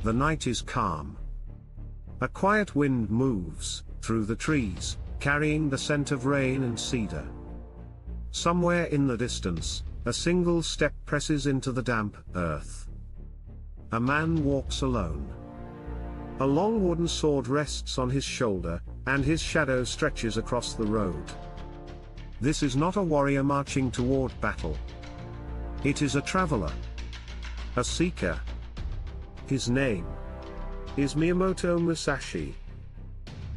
the night is calm. A quiet wind moves through the trees, carrying the scent of rain and cedar. Somewhere in the distance, a single step presses into the damp earth. A man walks alone. A long wooden sword rests on his shoulder, and his shadow stretches across the road. This is not a warrior marching toward battle. It is a traveler. A seeker. His name is Miyamoto Musashi.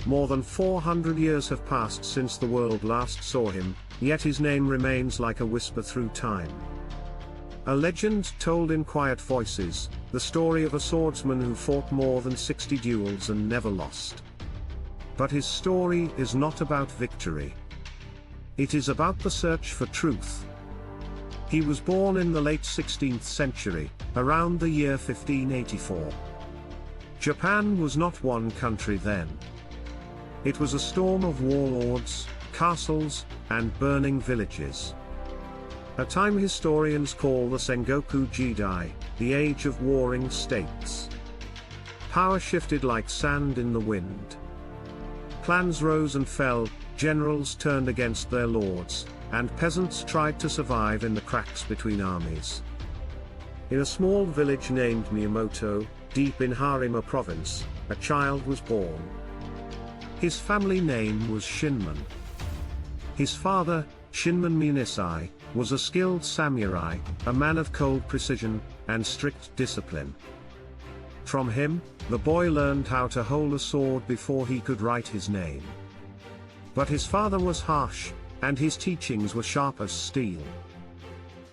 More than 400 years have passed since the world last saw him, yet his name remains like a whisper through time. A legend told in quiet voices, the story of a swordsman who fought more than 60 duels and never lost. But his story is not about victory. It is about the search for truth. He was born in the late 16th century, around the year 1584. Japan was not one country then. It was a storm of warlords, castles, and burning villages. A time historians call the Sengoku Jidai, the age of warring states. Power shifted like sand in the wind. Clans rose and fell, generals turned against their lords, and peasants tried to survive in the cracks between armies. In a small village named Miyamoto, deep in Harima province, a child was born. His family name was Shinman. His father, Shinman Munisai, was a skilled samurai, a man of cold precision and strict discipline. From him, the boy learned how to hold a sword before he could write his name. But his father was harsh, and his teachings were sharp as steel.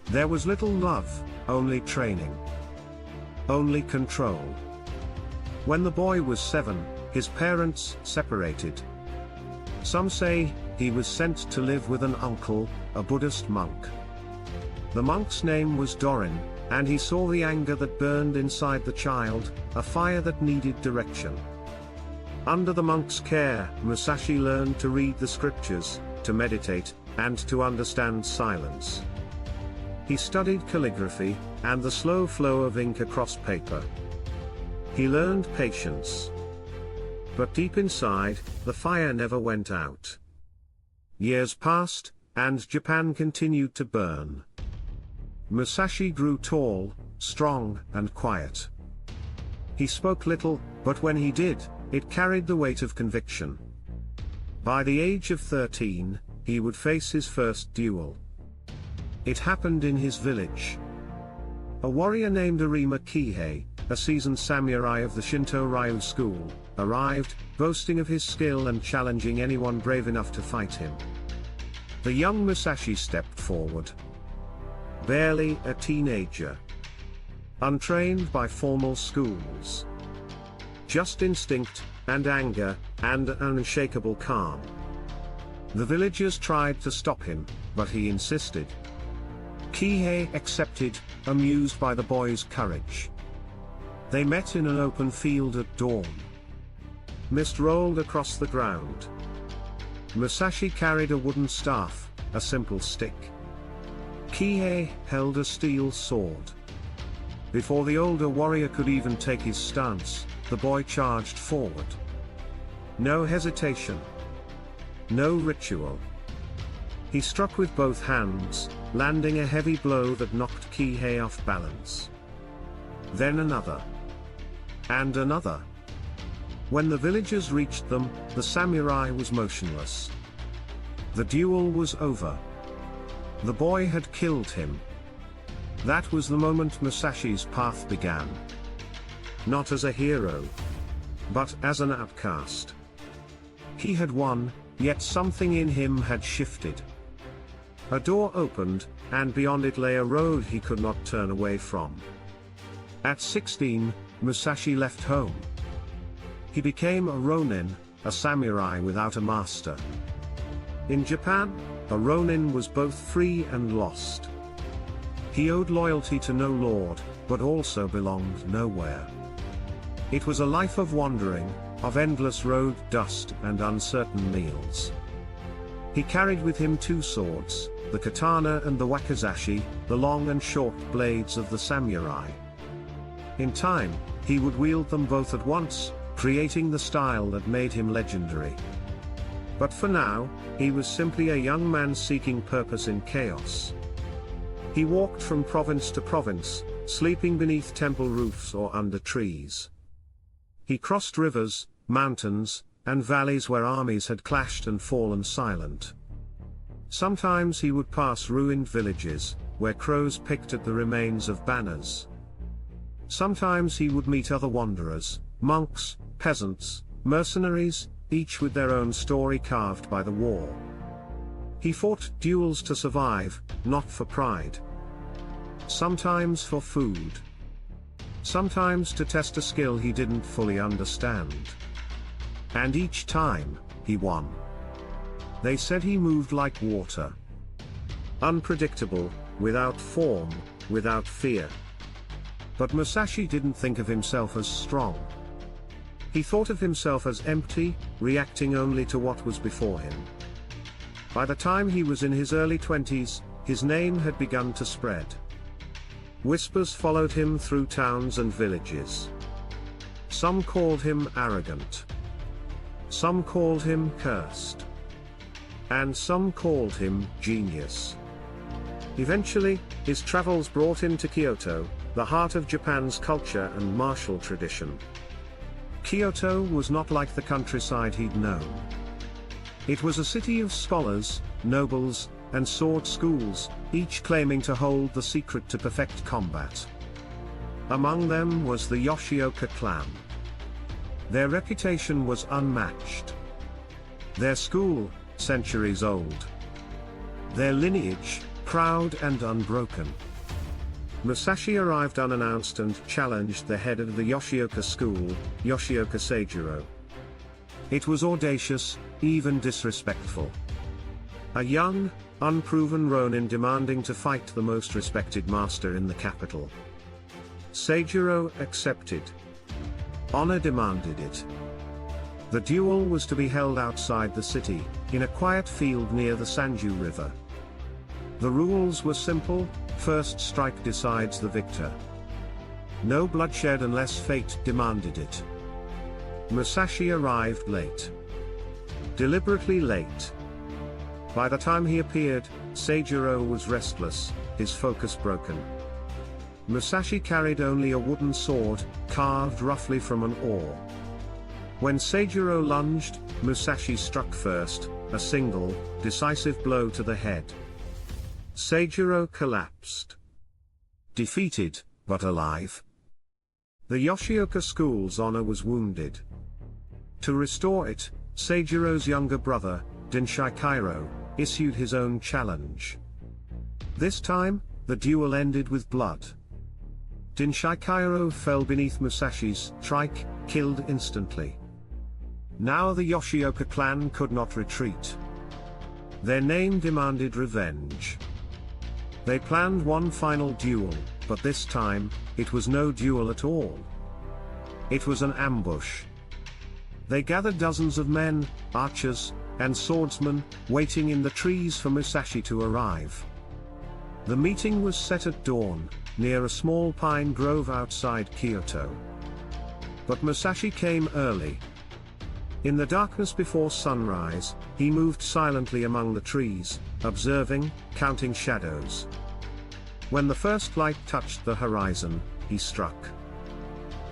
There was little love, only training. Only control. When the boy was 7, his parents separated. Some say he was sent to live with an uncle, a Buddhist monk. The monk's name was Dorin, and he saw the anger that burned inside the child, a fire that needed direction. Under the monk's care, Musashi learned to read the scriptures, to meditate, and to understand silence. He studied calligraphy, and the slow flow of ink across paper. He learned patience. But deep inside, the fire never went out. Years passed, and Japan continued to burn. Musashi grew tall, strong, and quiet. He spoke little, but when he did, it carried the weight of conviction. By the age of 13, he would face his first duel. It happened in his village. A warrior named Arima Kihei, a seasoned samurai of the Shinto Ryu school, arrived, boasting of his skill and challenging anyone brave enough to fight him. The young Musashi stepped forward. Barely a teenager. Untrained by formal schools. Just instinct, and anger, and an unshakable calm. The villagers tried to stop him, but he insisted. Kihei accepted, amused by the boy's courage. They met in an open field at dawn. Mist rolled across the ground. Musashi carried a wooden staff, a simple stick. Kihei held a steel sword. Before the older warrior could even take his stance, the boy charged forward. No hesitation. No ritual. He struck with both hands, landing a heavy blow that knocked Kihei off balance. Then another. And another. When the villagers reached them, the samurai was motionless. The duel was over. The boy had killed him. That was the moment Musashi's path began. Not as a hero, but as an outcast. He had won, yet something in him had shifted. A door opened, and beyond it lay a road he could not turn away from. At 16, Musashi left home. He became a ronin, a samurai without a master. In Japan, a ronin was both free and lost. He owed loyalty to no lord, but also belonged nowhere. It was a life of wandering, of endless road dust and uncertain meals. He carried with him 2 swords, the katana and the wakizashi, the long and short blades of the samurai. In time, he would wield them both at once, creating the style that made him legendary. But for now, he was simply a young man seeking purpose in chaos. He walked from province to province, sleeping beneath temple roofs or under trees. He crossed rivers, mountains, and valleys where armies had clashed and fallen silent. Sometimes he would pass ruined villages, where crows picked at the remains of banners. Sometimes he would meet other wanderers, monks, peasants, mercenaries, each with their own story carved by the war. He fought duels to survive, not for pride. Sometimes for food. Sometimes to test a skill he didn't fully understand. And each time, he won. They said he moved like water. Unpredictable, without form, without fear. But Musashi didn't think of himself as strong. He thought of himself as empty, reacting only to what was before him. By the time he was in his early 20s, his name had begun to spread. Whispers followed him through towns and villages. Some called him arrogant. Some called him cursed. And some called him genius. Eventually, his travels brought him to Kyoto, the heart of Japan's culture and martial tradition. Kyoto was not like the countryside he'd known. It was a city of scholars, nobles, and sword schools, each claiming to hold the secret to perfect combat. Among them was the Yoshioka clan. Their reputation was unmatched. Their school, centuries old. Their lineage, proud and unbroken. Musashi arrived unannounced and challenged the head of the Yoshioka school, Yoshioka Seijiro. It was audacious, even disrespectful. A young, unproven ronin demanding to fight the most respected master in the capital. Seijiro accepted. Honor demanded it. The duel was to be held outside the city, in a quiet field near the Sanju River. The rules were simple: first strike decides the victor. No bloodshed unless fate demanded it. Musashi arrived late. Deliberately late. By the time he appeared, Seijiro was restless, his focus broken. Musashi carried only a wooden sword, carved roughly from an oar. When Seijiro lunged, Musashi struck first, a single, decisive blow to the head. Seijiro collapsed. Defeated, but alive. The Yoshioka school's honor was wounded. To restore it, Seijiro's younger brother, Dinshikairo, issued his own challenge. This time, the duel ended with blood. Dinshikairo fell beneath Musashi's strike, killed instantly. Now the Yoshioka clan could not retreat. Their name demanded revenge. They planned one final duel, but this time, it was no duel at all. It was an ambush. They gathered dozens of men, archers, and swordsmen, waiting in the trees for Musashi to arrive. The meeting was set at dawn, near a small pine grove outside Kyoto. But Musashi came early. In the darkness before sunrise, he moved silently among the trees, observing, counting shadows. When the first light touched the horizon, he struck.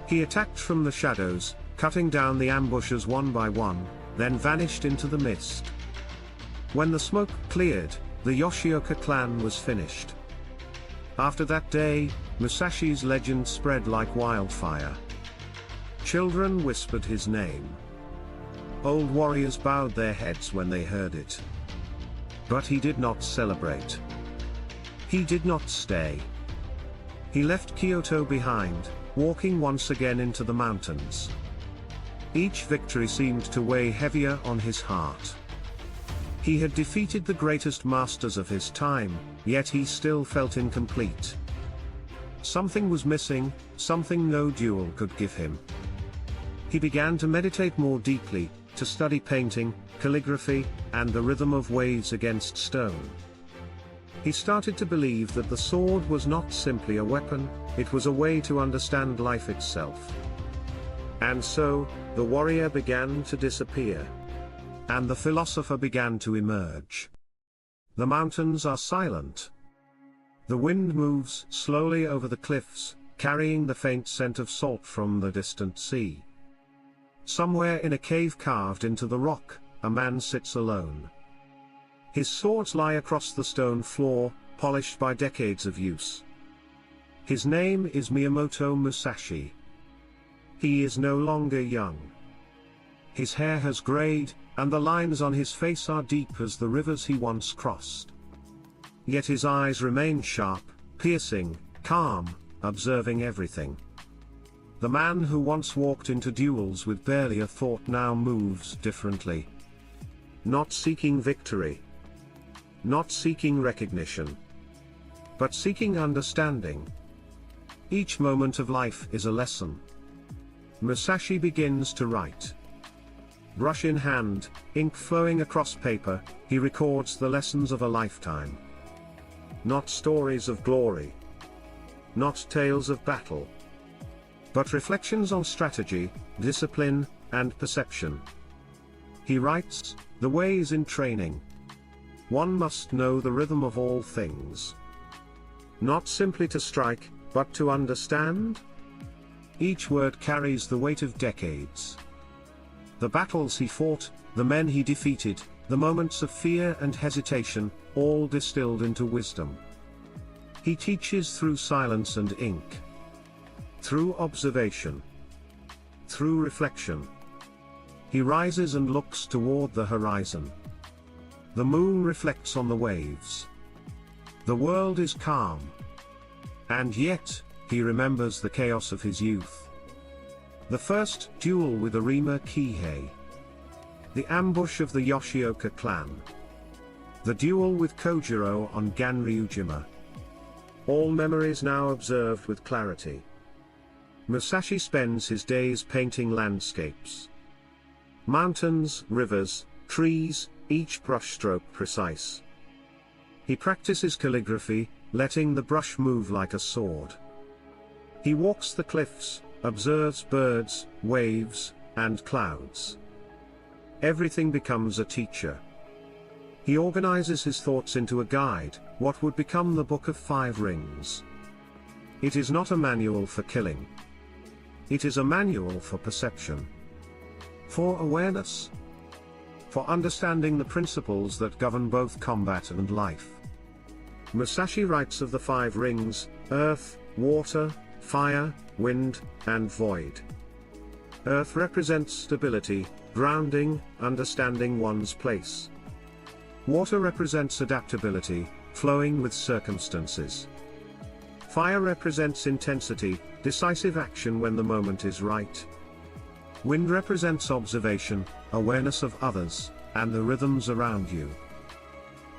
He attacked from the shadows, cutting down the ambushers one by one, then vanished into the mist. When the smoke cleared, the Yoshioka clan was finished. After that day, Musashi's legend spread like wildfire. Children whispered his name. Old warriors bowed their heads when they heard it. But he did not celebrate. He did not stay. He left Kyoto behind, walking once again into the mountains. Each victory seemed to weigh heavier on his heart. He had defeated the greatest masters of his time, yet he still felt incomplete. Something was missing, something no duel could give him. He began to meditate more deeply, to study painting, calligraphy, and the rhythm of waves against stone. He started to believe that the sword was not simply a weapon, it was a way to understand life itself. And so, the warrior began to disappear. And the philosopher began to emerge. The mountains are silent. The wind moves slowly over the cliffs, carrying the faint scent of salt from the distant sea. Somewhere in a cave carved into the rock, a man sits alone. His swords lie across the stone floor, polished by decades of use. His name is Miyamoto Musashi. He is no longer young. His hair has grayed, and the lines on his face are deep as the rivers he once crossed. Yet his eyes remain sharp, piercing, calm, observing everything. The man who once walked into duels with barely a thought now moves differently. Not seeking victory. Not seeking recognition. But seeking understanding. Each moment of life is a lesson. Musashi begins to write. Brush in hand, ink flowing across paper, he records the lessons of a lifetime. Not stories of glory. Not tales of battle. But reflections on strategy, discipline, and perception. He writes, "The way is in training. One must know the rhythm of all things. Not simply to strike, but to understand." Each word carries the weight of decades. The battles he fought, the men he defeated, the moments of fear and hesitation, all distilled into wisdom. He teaches through silence and ink. Through observation. Through reflection. He rises and looks toward the horizon. The moon reflects on the waves. The world is calm. And yet, he remembers the chaos of his youth. The first duel with Arima Kihei. The ambush of the Yoshioka clan. The duel with Kojiro on Ganryujima. All memories now observed with clarity. Musashi spends his days painting landscapes. Mountains, rivers, trees, each brushstroke precise. He practices calligraphy, letting the brush move like a sword. He walks the cliffs, observes birds, waves, and clouds. Everything becomes a teacher. He organizes his thoughts into a guide, what would become the Book of Five Rings. It is not a manual for killing. It is a manual for perception. For awareness. For understanding the principles that govern both combat and life. Musashi writes of the five rings: earth, water, fire, wind, and void. Earth represents stability, grounding, understanding one's place. Water represents adaptability, flowing with circumstances. Fire represents intensity, decisive action when the moment is right. Wind represents observation, awareness of others, and the rhythms around you.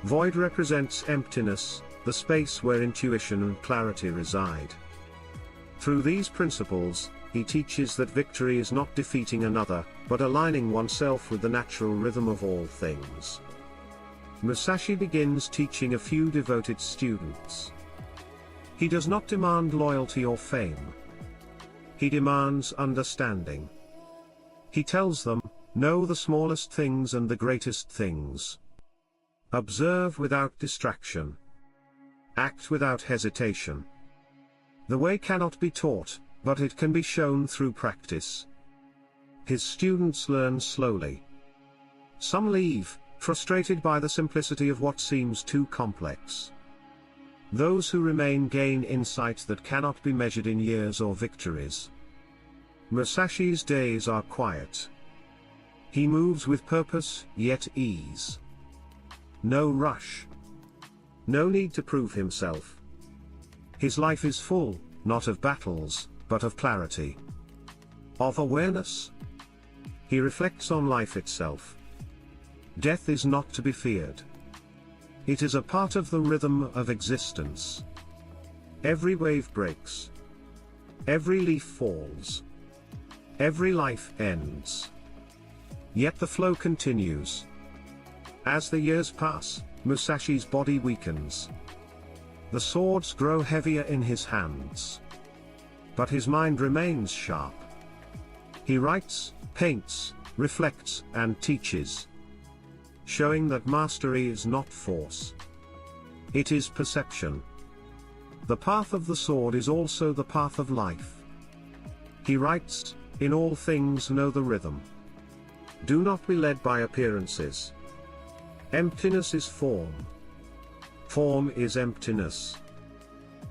Void represents emptiness, the space where intuition and clarity reside. Through these principles, he teaches that victory is not defeating another, but aligning oneself with the natural rhythm of all things. Musashi begins teaching a few devoted students. He does not demand loyalty or fame. He demands understanding. He tells them, know the smallest things and the greatest things. Observe without distraction. Act without hesitation. The way cannot be taught, but it can be shown through practice. His students learn slowly. Some leave, frustrated by the simplicity of what seems too complex. Those who remain gain insight that cannot be measured in years or victories. Musashi's days are quiet. He moves with purpose, yet ease. No rush. No need to prove himself. His life is full, not of battles, but of clarity. Of awareness. He reflects on life itself. Death is not to be feared. It is a part of the rhythm of existence. Every wave breaks. Every leaf falls. Every life ends. Yet the flow continues. As the years pass, Musashi's body weakens. The swords grow heavier in his hands. but his mind remains sharp. He writes, paints, reflects, and teaches, showing that mastery is not force. It is perception. The path of the sword is also the path of life. He writes, in all things know the rhythm. Do not be led by appearances. Emptiness is form. Form is emptiness.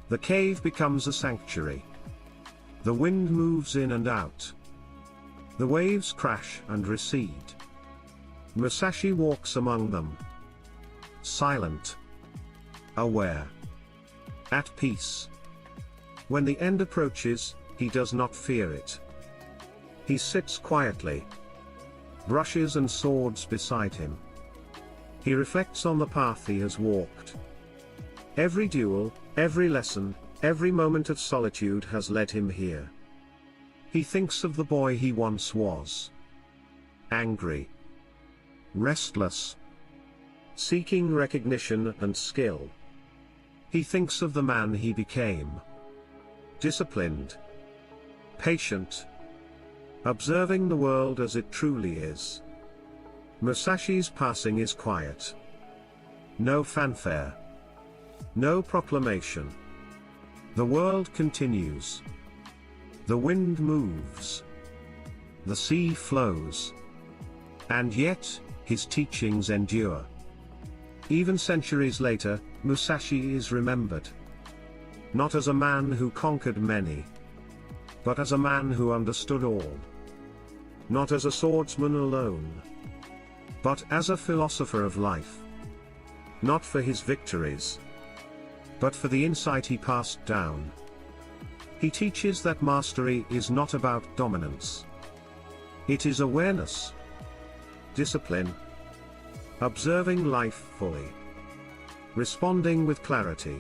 The cave becomes a sanctuary. The wind moves in and out. The waves crash and recede. Musashi walks among them. Silent. Aware. At peace. When the end approaches, he does not fear it. He sits quietly. Brushes and swords beside him. He reflects on the path he has walked. Every duel, every lesson, every moment of solitude has led him here. He thinks of the boy he once was. Angry. Restless. Seeking recognition and skill. He thinks of the man he became. Disciplined. Patient. Observing the world as it truly is. Musashi's passing is quiet. No fanfare. No proclamation. The world continues. The wind moves. The sea flows. And yet, his teachings endure. Even centuries later, Musashi is remembered. Not as a man who conquered many, but as a man who understood all. Not as a swordsman alone, but as a philosopher of life. Not for his victories, but for the insight he passed down. He teaches that mastery is not about dominance. It is awareness, discipline, observing life fully, responding with clarity,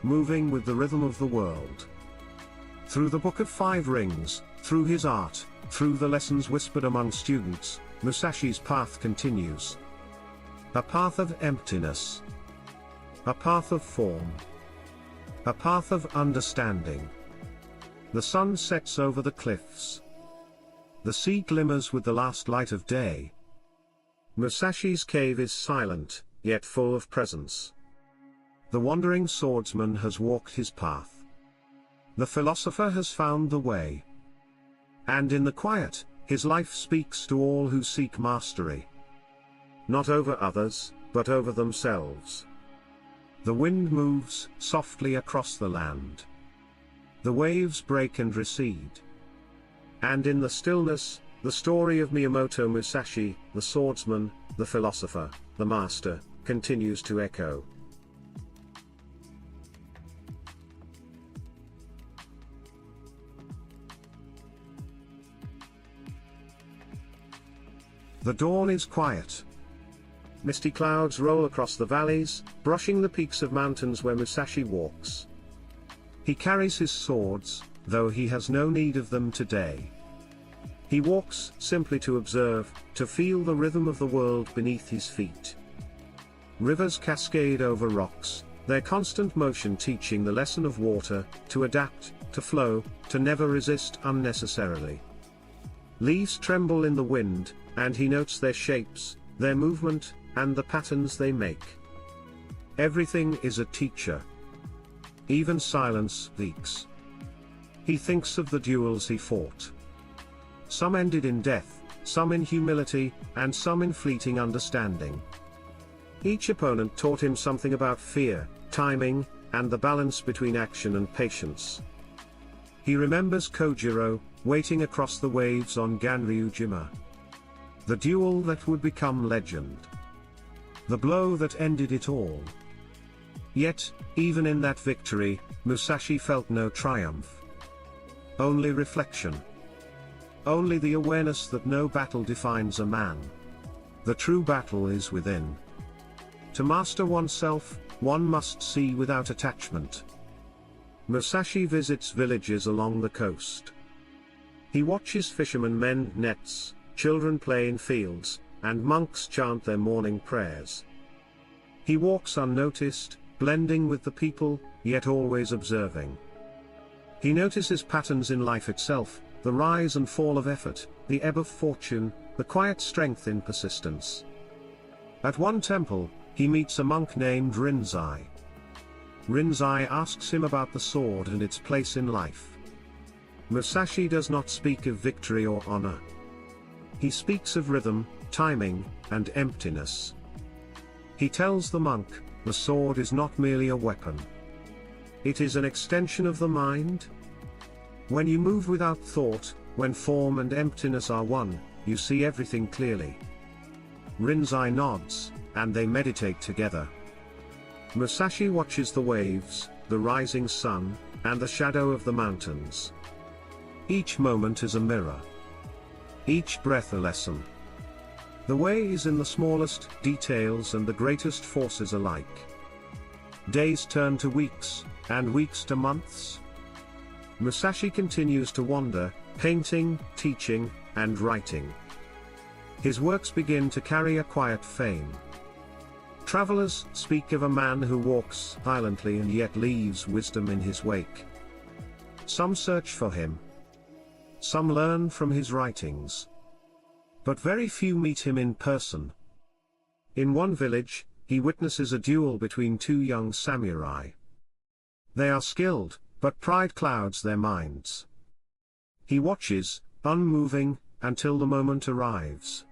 moving with the rhythm of the world. Through the Book of Five Rings, through his art, through the lessons whispered among students, Musashi's path continues. A path of emptiness. A path of form. A path of understanding. The sun sets over the cliffs. The sea glimmers with the last light of day. Musashi's cave is silent, yet full of presence. The wandering swordsman has walked his path. The philosopher has found the way. And in the quiet, his life speaks to all who seek mastery. Not over others, but over themselves. The wind moves softly across the land. The waves break and recede. And in the stillness, the story of Miyamoto Musashi, the swordsman, the philosopher, the master, continues to echo. The dawn is quiet. Misty clouds roll across the valleys, brushing the peaks of mountains where Musashi walks. He carries his swords, though he has no need of them today. He walks simply to observe, to feel the rhythm of the world beneath his feet. Rivers cascade over rocks, their constant motion teaching the lesson of water, to adapt, to flow, to never resist unnecessarily. Leaves tremble in the wind, and he notes their shapes, their movement, and the patterns they make. Everything is a teacher. Even silence speaks. He thinks of the duels he fought. Some ended in death, some in humility, and some in fleeting understanding. Each opponent taught him something about fear, timing, and the balance between action and patience. He remembers Kojiro, waiting across the waves on Ganryujima. The duel that would become legend. The blow that ended it all. Yet, even in that victory, Musashi felt no triumph. Only reflection. Only the awareness that no battle defines a man. The true battle is within. To master oneself, one must see without attachment. Musashi visits villages along the coast. He watches fishermen mend nets, children play in fields, and monks chant their morning prayers. He walks unnoticed, blending with the people, yet always observing. He notices patterns in life itself, the rise and fall of effort, the ebb of fortune, the quiet strength in persistence. At one temple, he meets a monk named Rinzai. Rinzai asks him about the sword and its place in life. Musashi does not speak of victory or honor. He speaks of rhythm, timing, and emptiness. He tells the monk, the sword is not merely a weapon. It is an extension of the mind. When you move without thought, when form and emptiness are one, you see everything clearly. Rinzai nods, and they meditate together. Musashi watches the waves, the rising sun, and the shadow of the mountains. Each moment is a mirror. Each breath a lesson. The way is in the smallest details and the greatest forces alike. Days turn to weeks, and weeks to months. Musashi continues to wander, painting, teaching, and writing. His works begin to carry a quiet fame. Travelers speak of a man who walks silently and yet leaves wisdom in his wake. Some search for him. Some learn from his writings. But very few meet him in person. In one village, he witnesses a duel between two young samurai. They are skilled, but pride clouds their minds. He watches, unmoving, until the moment arrives.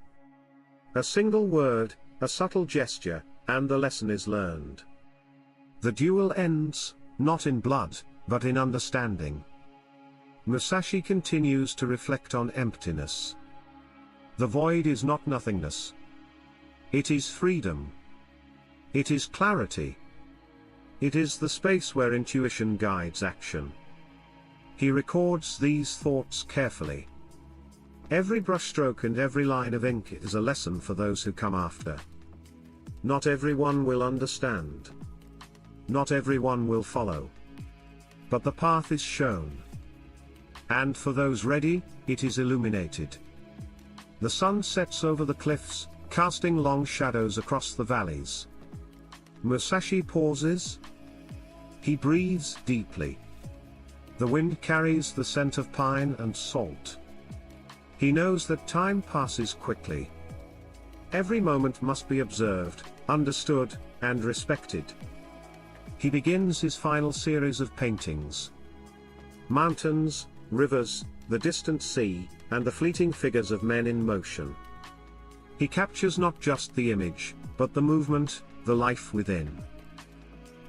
A single word, a subtle gesture, and the lesson is learned. The duel ends, not in blood, but in understanding. Musashi continues to reflect on emptiness. The void is not nothingness. It is freedom. It is clarity. It is the space where intuition guides action. He records these thoughts carefully. Every brushstroke and every line of ink is a lesson for those who come after. Not everyone will understand. Not everyone will follow. But the path is shown. And for those ready, it is illuminated. The sun sets over the cliffs, casting long shadows across the valleys. Musashi pauses. He breathes deeply. The wind carries the scent of pine and salt. He knows that time passes quickly. Every moment must be observed, understood, and respected. He begins his final series of paintings. Mountains, rivers, the distant sea, and the fleeting figures of men in motion. He captures not just the image, but the movement, the life within.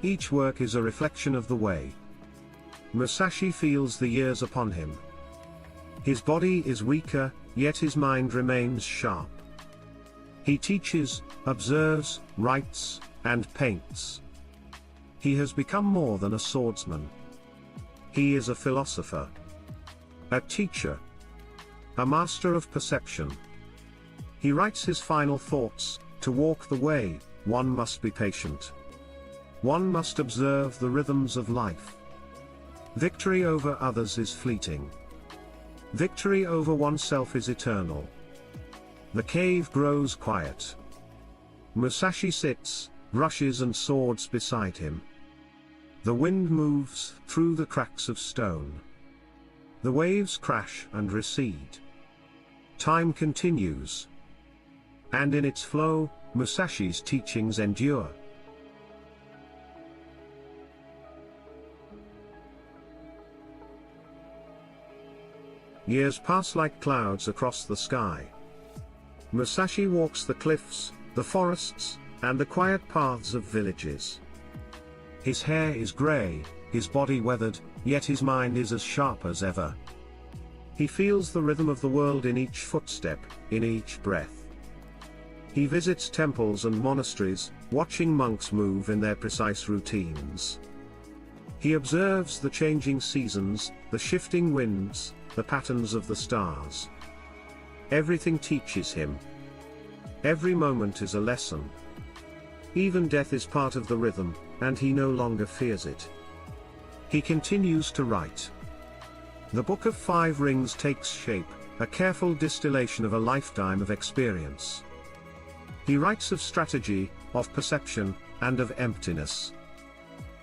Each work is a reflection of the way. Musashi feels the years upon him. His body is weaker, yet his mind remains sharp. He teaches, observes, writes, and paints. He has become more than a swordsman. He is a philosopher. A teacher. A master of perception. He writes his final thoughts: to walk the way, one must be patient. One must observe the rhythms of life. Victory over others is fleeting. Victory over oneself is eternal. The cave grows quiet. Musashi sits, brushes and swords beside him. The wind moves through the cracks of stone. The waves crash and recede. Time continues. And in its flow, Musashi's teachings endure. Years pass like clouds across the sky. Musashi walks the cliffs, the forests, and the quiet paths of villages. His hair is grey, his body weathered, yet his mind is as sharp as ever. He feels the rhythm of the world in each footstep, in each breath. He visits temples and monasteries, watching monks move in their precise routines. He observes the changing seasons, the shifting winds, the patterns of the stars. Everything teaches him. Every moment is a lesson. Even death is part of the rhythm, and he no longer fears it. He continues to write. The Book of Five Rings takes shape, a careful distillation of a lifetime of experience. He writes of strategy, of perception, and of emptiness.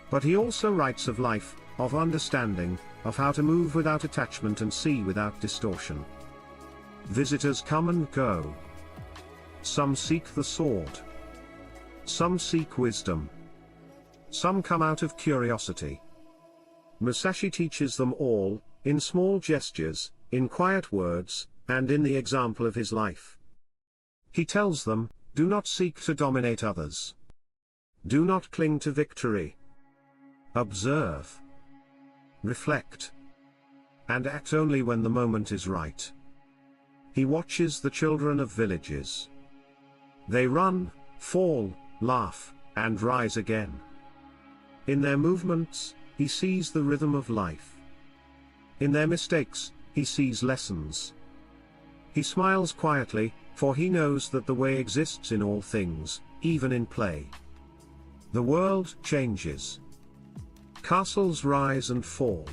But he also writes of life, of understanding, of how to move without attachment and see without distortion. Visitors come and go. Some seek the sword. Some seek wisdom. Some come out of curiosity. Musashi teaches them all, in small gestures, in quiet words, and in the example of his life. He tells them, do not seek to dominate others. Do not cling to victory. Observe. Reflect. And act only when the moment is right. He watches the children of villages. They run, fall, laugh, and rise again. In their movements, he sees the rhythm of life. In their mistakes, he sees lessons. He smiles quietly, for he knows that the way exists in all things, even in play. The world changes. Castles rise and fall.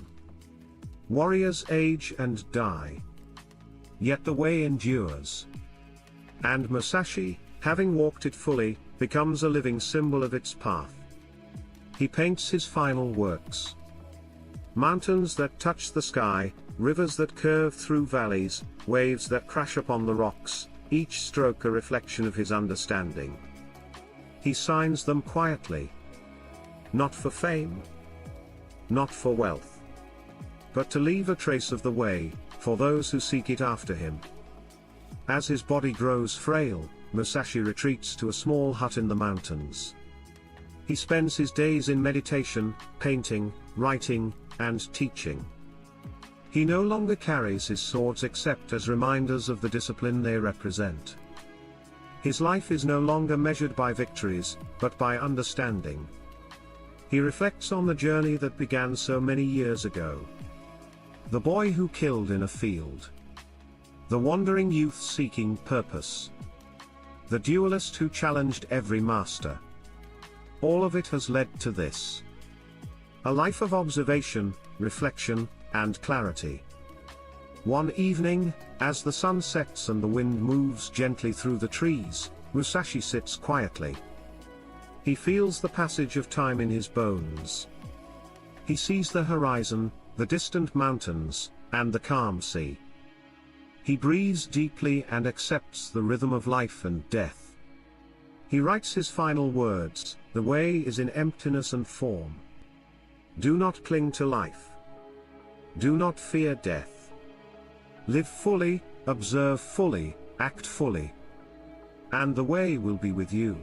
Warriors age and die. Yet the way endures. And Musashi, having walked it fully, becomes a living symbol of its path. He paints his final works. Mountains that touch the sky, rivers that curve through valleys, waves that crash upon the rocks, each stroke a reflection of his understanding. He signs them quietly. Not for fame. Not for wealth. But to leave a trace of the way, for those who seek it after him. As his body grows frail, Musashi retreats to a small hut in the mountains. He spends his days in meditation, painting, writing, and teaching. He no longer carries his swords except as reminders of the discipline they represent. His life is no longer measured by victories, but by understanding. He reflects on the journey that began so many years ago. The boy who killed in a field. The wandering youth seeking purpose. The duelist who challenged every master. All of it has led to this. A life of observation, reflection, and clarity. One evening, as the sun sets and the wind moves gently through the trees, Musashi sits quietly. He feels the passage of time in his bones. He sees the horizon, the distant mountains, and the calm sea. He breathes deeply and accepts the rhythm of life and death. He writes his final words, the way is in emptiness and form. Do not cling to life. Do not fear death. Live fully, observe fully, act fully. And the way will be with you.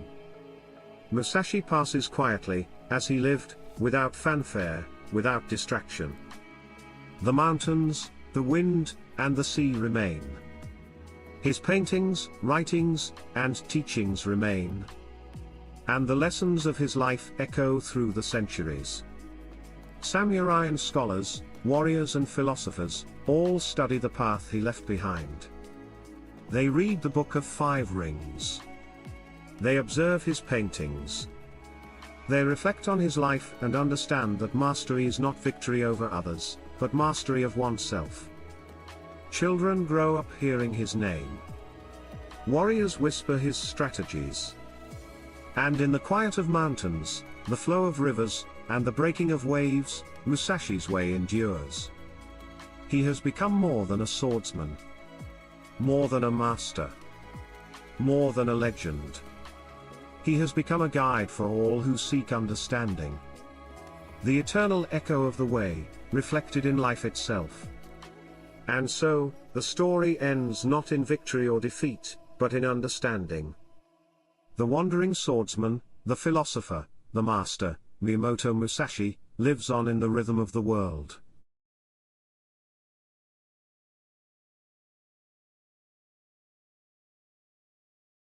Musashi passes quietly, as he lived, without fanfare, without distraction. The mountains, the wind, and the sea remain. His paintings, writings, and teachings remain. And the lessons of his life echo through the centuries. Samurai and scholars, warriors and philosophers, all study the path he left behind. They read the Book of Five Rings. They observe his paintings. They reflect on his life and understand that mastery is not victory over others, but mastery of oneself. Children grow up hearing his name. Warriors whisper his strategies. And in the quiet of mountains, the flow of rivers, and the breaking of waves, Musashi's way endures. He has become more than a swordsman. More than a master. More than a legend. He has become a guide for all who seek understanding. The eternal echo of the way, reflected in life itself. And so, the story ends not in victory or defeat, but in understanding. The wandering swordsman, the philosopher, the master, Miyamoto Musashi, lives on in the rhythm of the world.